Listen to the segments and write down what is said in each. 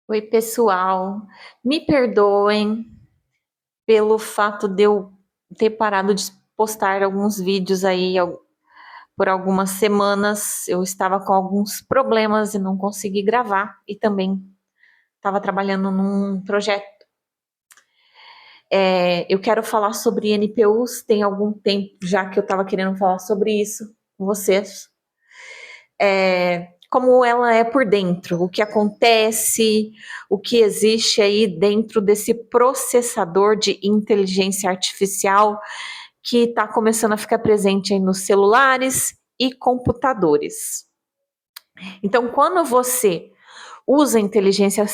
Oi, pessoal. Me perdoem pelo fato de eu ter parado de postar alguns vídeos aí por algumas semanas. Eu estava com alguns problemas e não consegui gravar e também estava trabalhando num projeto. Eu quero falar sobre NPUs, tem algum tempo já que eu estava querendo falar sobre isso com vocês. Como ela é por dentro, o que acontece, o que existe aí dentro desse processador de inteligência artificial que está começando a ficar presente aí nos celulares e computadores. Então, quando você usa inteligência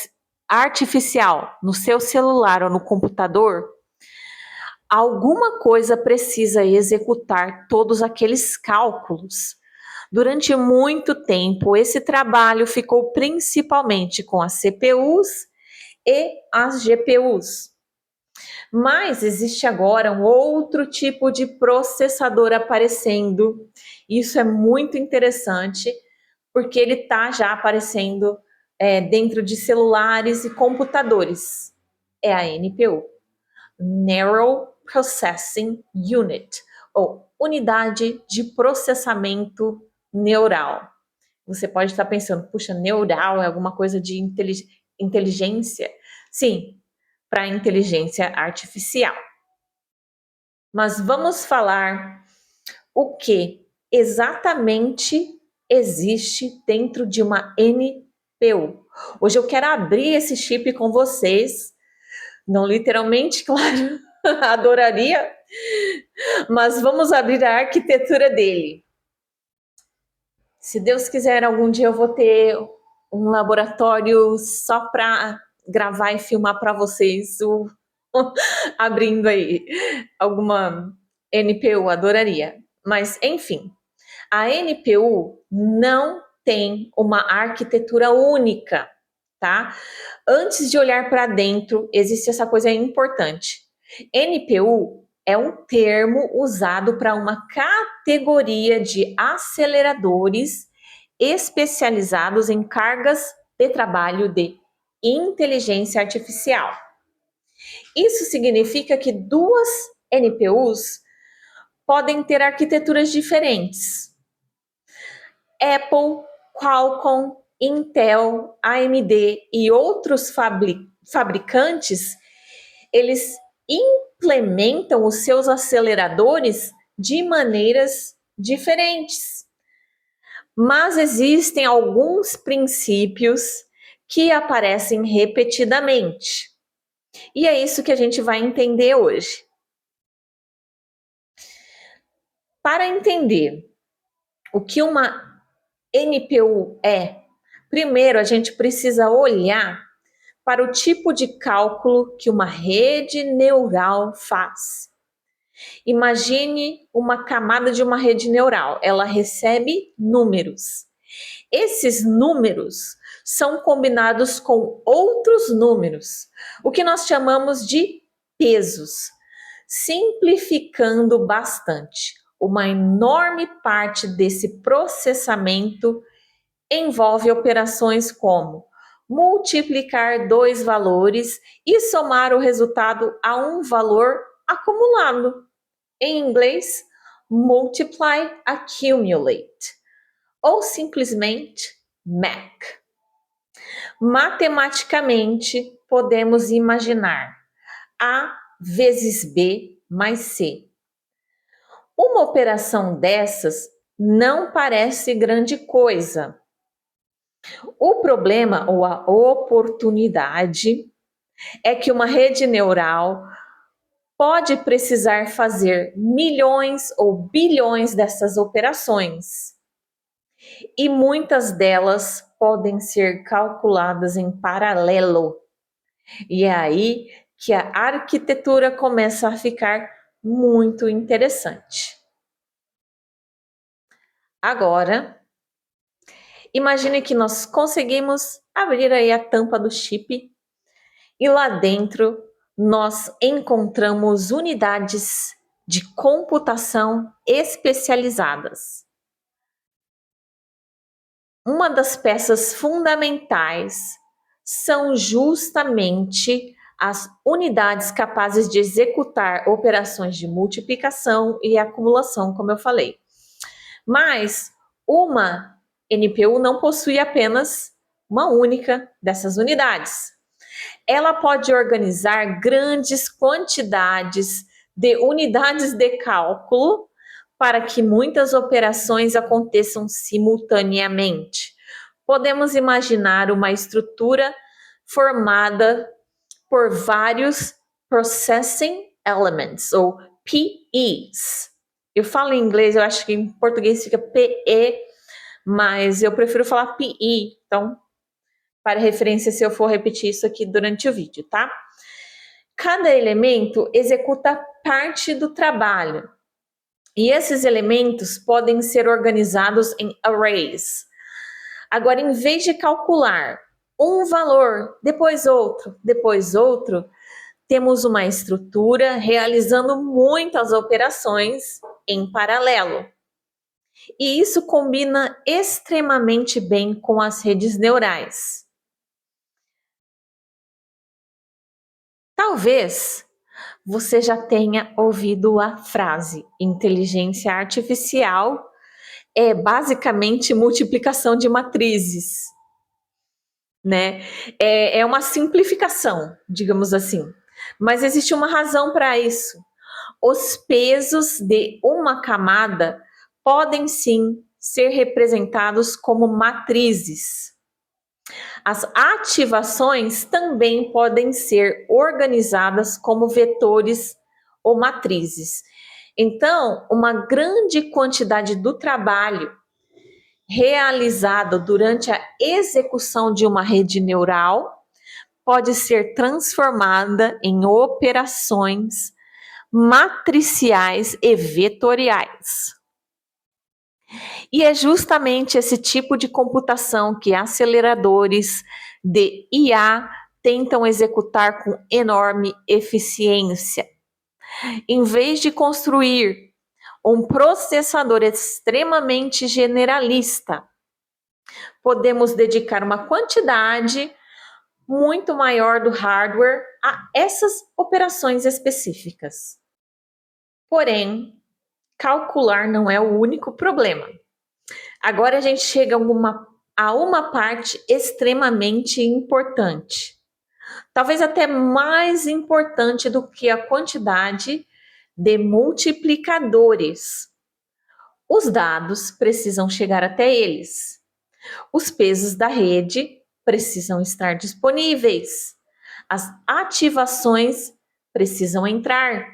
artificial no seu celular ou no computador, alguma coisa precisa executar todos aqueles cálculos. Durante muito tempo, esse trabalho ficou principalmente com as CPUs e as GPUs. Mas existe agora um outro tipo de processador aparecendo. Isso é muito interessante, porque ele está já aparecendo dentro de celulares e computadores. É a NPU, Neural Processing Unit, ou unidade de processamento neural. Você pode estar pensando, puxa, neural é alguma coisa de inteligência? Sim, para inteligência artificial. Mas vamos falar o que exatamente existe dentro de uma NPU. Hoje eu quero abrir esse chip com vocês, não literalmente, claro, adoraria, mas vamos abrir a arquitetura dele. Se Deus quiser, algum dia eu vou ter um laboratório só para gravar e filmar para vocês abrindo aí alguma NPU, adoraria. Mas, enfim, a NPU não tem uma arquitetura única, tá? Antes de olhar para dentro, existe essa coisa importante. NPU é um termo usado para uma categoria de aceleradores especializados em cargas de trabalho de inteligência artificial. Isso significa que duas NPUs podem ter arquiteturas diferentes. Apple, Qualcomm, Intel, AMD e outros fabricantes, eles implementam os seus aceleradores de maneiras diferentes. Mas existem alguns princípios que aparecem repetidamente. E é isso que a gente vai entender hoje. Para entender o que uma NPU é, primeiro a gente precisa olhar para o tipo de cálculo que uma rede neural faz. Imagine uma camada de uma rede neural, ela recebe números. Esses números são combinados com outros números, o que nós chamamos de pesos, simplificando bastante. Uma enorme parte desse processamento envolve operações como multiplicar dois valores e somar o resultado a um valor acumulado. Em inglês, multiply, accumulate, ou simplesmente MAC. Matematicamente, podemos imaginar A vezes B mais C. Uma operação dessas não parece grande coisa. O problema ou a oportunidade é que uma rede neural pode precisar fazer milhões ou bilhões dessas operações. E muitas delas podem ser calculadas em paralelo. E é aí que a arquitetura começa a ficar muito interessante. Agora, imagine que nós conseguimos abrir aí a tampa do chip e lá dentro nós encontramos unidades de computação especializadas. Uma das peças fundamentais são justamente as unidades capazes de executar operações de multiplicação e acumulação, como eu falei. Mas uma NPU não possui apenas uma única dessas unidades. Ela pode organizar grandes quantidades de unidades de cálculo para que muitas operações aconteçam simultaneamente. Podemos imaginar uma estrutura formada por vários Processing Elements, ou PEs. Eu falo em inglês, eu acho que em português fica PE, mas eu prefiro falar PE, então, para referência, se eu for repetir isso aqui durante o vídeo, tá? Cada elemento executa parte do trabalho, e esses elementos podem ser organizados em arrays. Agora, em vez de calcular um valor, depois outro, temos uma estrutura realizando muitas operações em paralelo. E isso combina extremamente bem com as redes neurais. Talvez você já tenha ouvido a frase: inteligência artificial é basicamente multiplicação de matrizes, né? É uma simplificação, digamos assim. Mas existe uma razão para isso. Os pesos de uma camada podem sim ser representados como matrizes. As ativações também podem ser organizadas como vetores ou matrizes. Então, uma grande quantidade do trabalho realizado durante a execução de uma rede neural pode ser transformada em operações matriciais e vetoriais. E é justamente esse tipo de computação que aceleradores de IA tentam executar com enorme eficiência. Em vez de construir um processador extremamente generalista, podemos dedicar uma quantidade muito maior do hardware a essas operações específicas. Porém, calcular não é o único problema. Agora a gente chega a uma parte extremamente importante. Talvez até mais importante do que a quantidade de multiplicadores. Os dados precisam chegar até eles. Os pesos da rede precisam estar disponíveis. As ativações precisam entrar.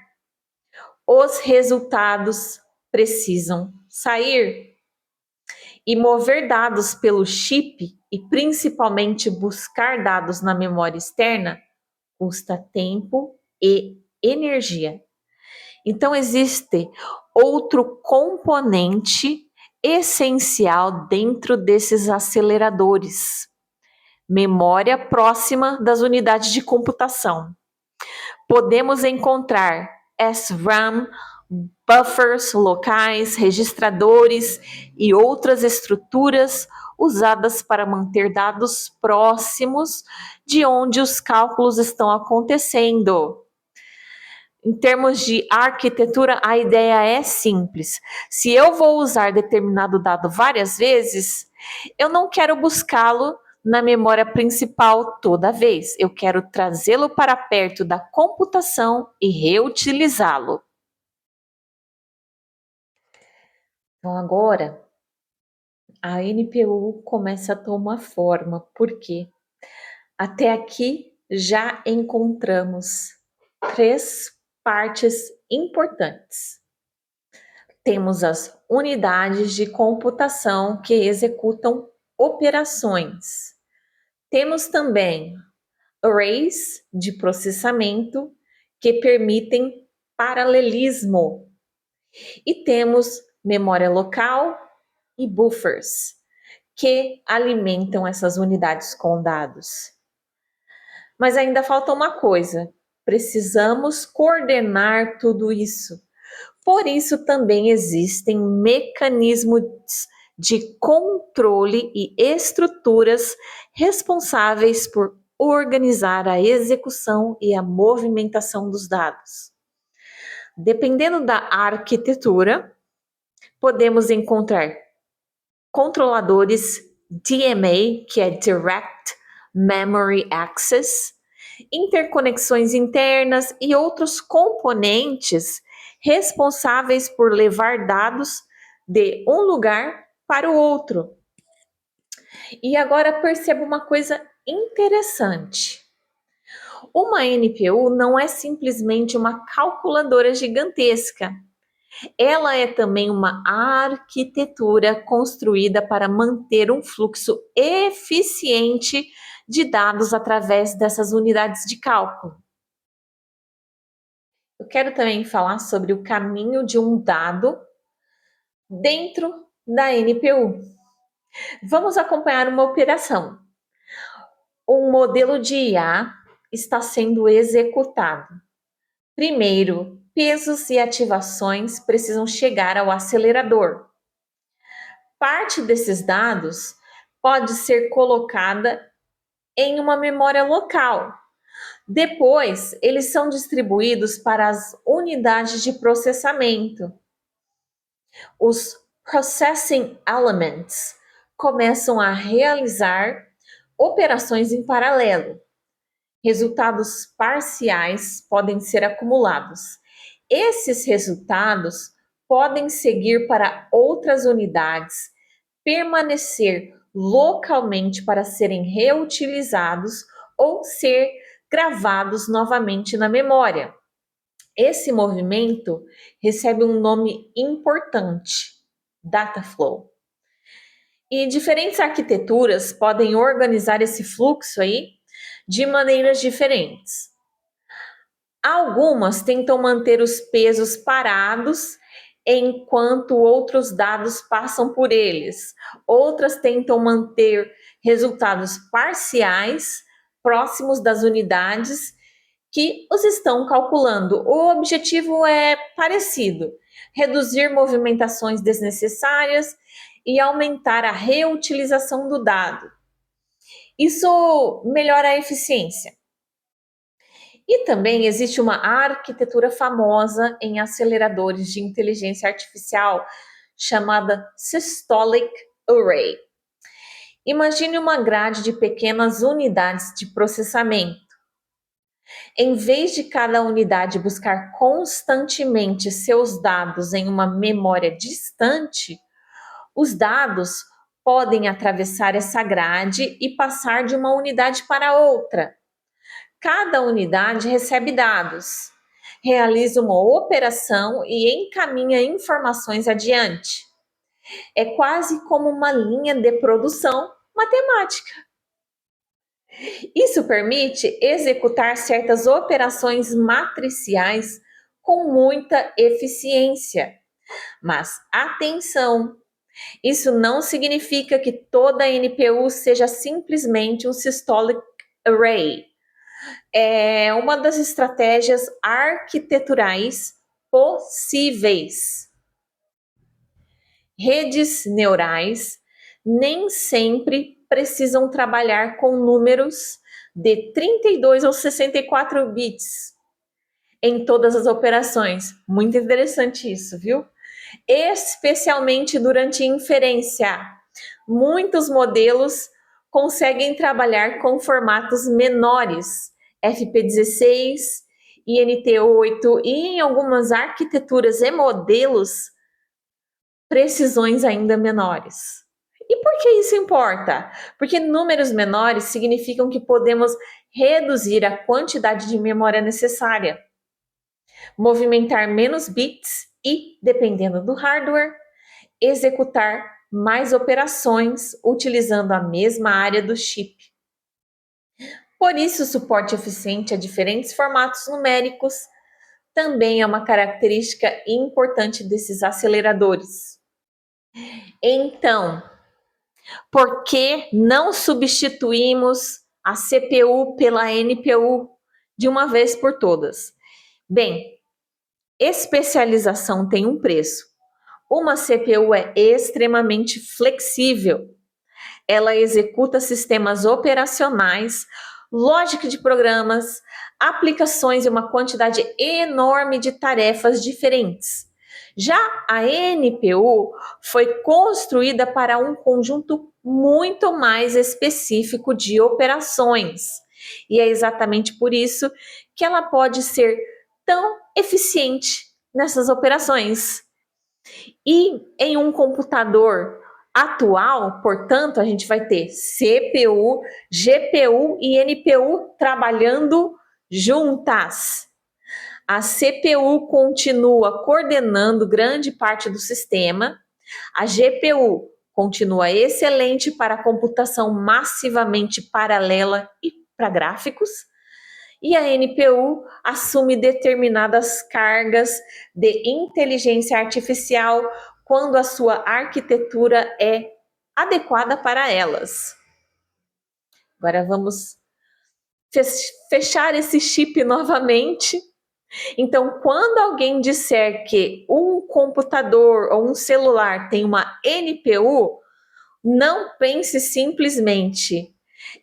Os resultados precisam sair. E mover dados pelo chip e principalmente buscar dados na memória externa custa tempo e energia. Então existe outro componente essencial dentro desses aceleradores: memória próxima das unidades de computação. Podemos encontrar SRAM, buffers locais, registradores e outras estruturas usadas para manter dados próximos de onde os cálculos estão acontecendo. Em termos de arquitetura, a ideia é simples. Se eu vou usar determinado dado várias vezes, eu não quero buscá-lo na memória principal toda vez. Eu quero trazê-lo para perto da computação e reutilizá-lo. Então, agora, a NPU começa a tomar forma, porque até aqui já encontramos 3 partes importantes. Temos as unidades de computação que executam operações. Temos também arrays de processamento que permitem paralelismo. E temos memória local e buffers, que alimentam essas unidades com dados. Mas ainda falta uma coisa: precisamos coordenar tudo isso. Por isso também existem mecanismos de controle e estruturas responsáveis por organizar a execução e a movimentação dos dados. Dependendo da arquitetura, podemos encontrar controladores DMA, que é Direct Memory Access, interconexões internas e outros componentes responsáveis por levar dados de um lugar para o outro. E agora perceba uma coisa interessante. Uma NPU não é simplesmente uma calculadora gigantesca. Ela é também uma arquitetura construída para manter um fluxo eficiente de dados através dessas unidades de cálculo. Eu quero também falar sobre o caminho de um dado dentro da NPU. Vamos acompanhar uma operação. Um modelo de IA está sendo executado. Primeiro, pesos e ativações precisam chegar ao acelerador. Parte desses dados pode ser colocada em uma memória local. Depois, eles são distribuídos para as unidades de processamento. Os Processing Elements começam a realizar operações em paralelo. Resultados parciais podem ser acumulados. Esses resultados podem seguir para outras unidades, permanecer localmente para serem reutilizados ou ser gravados novamente na memória. Esse movimento recebe um nome importante: data flow. E diferentes arquiteturas podem organizar esse fluxo aí de maneiras diferentes. Algumas tentam manter os pesos parados enquanto outros dados passam por eles. Outras tentam manter resultados parciais próximos das unidades que os estão calculando. O objetivo é parecido: reduzir movimentações desnecessárias e aumentar a reutilização do dado. Isso melhora a eficiência. E também existe uma arquitetura famosa em aceleradores de inteligência artificial chamada Systolic Array. Imagine uma grade de pequenas unidades de processamento. Em vez de cada unidade buscar constantemente seus dados em uma memória distante, os dados podem atravessar essa grade e passar de uma unidade para outra. Cada unidade recebe dados, realiza uma operação e encaminha informações adiante. É quase como uma linha de produção matemática. Isso permite executar certas operações matriciais com muita eficiência. Mas atenção! Isso não significa que toda NPU seja simplesmente um systolic array. É uma das estratégias arquiteturais possíveis. Redes neurais nem sempre precisam trabalhar com números de 32 ou 64 bits em todas as operações. Muito interessante isso, viu? Especialmente durante inferência. Muitos modelos conseguem trabalhar com formatos menores, FP16, INT8 e em algumas arquiteturas e modelos, precisões ainda menores. E por que isso importa? Porque números menores significam que podemos reduzir a quantidade de memória necessária, movimentar menos bits e, dependendo do hardware, executar mais operações utilizando a mesma área do chip. Por isso, o suporte eficiente a diferentes formatos numéricos também é uma característica importante desses aceleradores. Então, por que não substituímos a CPU pela NPU de uma vez por todas? Bem, especialização tem um preço. Uma CPU é extremamente flexível. Ela executa sistemas operacionais, lógica de programas, aplicações e uma quantidade enorme de tarefas diferentes. Já a NPU foi construída para um conjunto muito mais específico de operações. E é exatamente por isso que ela pode ser tão eficiente nessas operações. E em um computador atual, portanto, a gente vai ter CPU, GPU e NPU trabalhando juntas. A CPU continua coordenando grande parte do sistema, a GPU continua excelente para computação massivamente paralela e para gráficos, e a NPU assume determinadas cargas de inteligência artificial quando a sua arquitetura é adequada para elas. Agora vamos fechar esse chip novamente. Então, quando alguém disser que um computador ou um celular tem uma NPU, não pense simplesmente,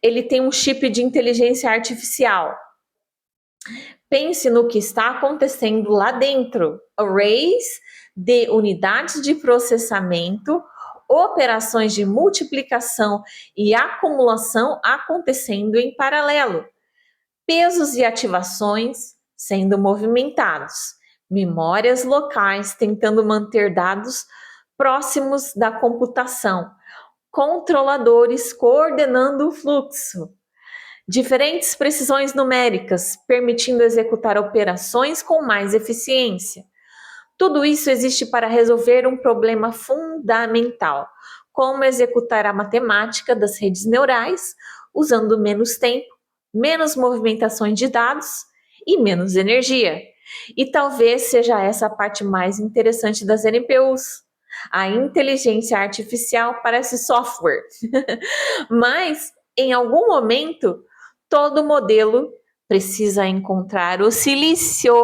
ele tem um chip de inteligência artificial. Pense no que está acontecendo lá dentro. Arrays de unidades de processamento, operações de multiplicação e acumulação acontecendo em paralelo, pesos e ativações sendo movimentados, memórias locais tentando manter dados próximos da computação, controladores coordenando o fluxo, diferentes precisões numéricas, permitindo executar operações com mais eficiência. Tudo isso existe para resolver um problema fundamental, como executar a matemática das redes neurais usando menos tempo, menos movimentações de dados e menos energia. E talvez seja essa a parte mais interessante das NPUs. A inteligência artificial parece software, mas em algum momento todo modelo precisa encontrar o silício.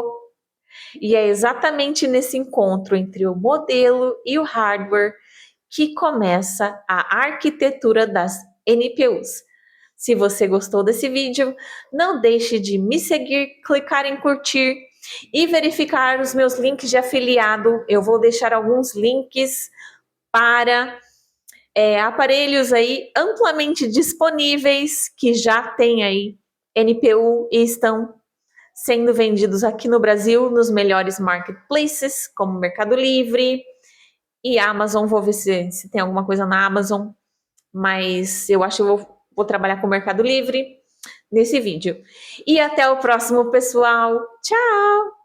E é exatamente nesse encontro entre o modelo e o hardware que começa a arquitetura das NPUs. Se você gostou desse vídeo, não deixe de me seguir, clicar em curtir e verificar os meus links de afiliado. Eu vou deixar alguns links para aparelhos aí amplamente disponíveis que já têm aí NPU e estão sendo vendidos aqui no Brasil nos melhores marketplaces, como Mercado Livre e Amazon. Vou ver se tem alguma coisa na Amazon, mas eu acho que eu vou trabalhar com o Mercado Livre nesse vídeo. E até o próximo, pessoal. Tchau!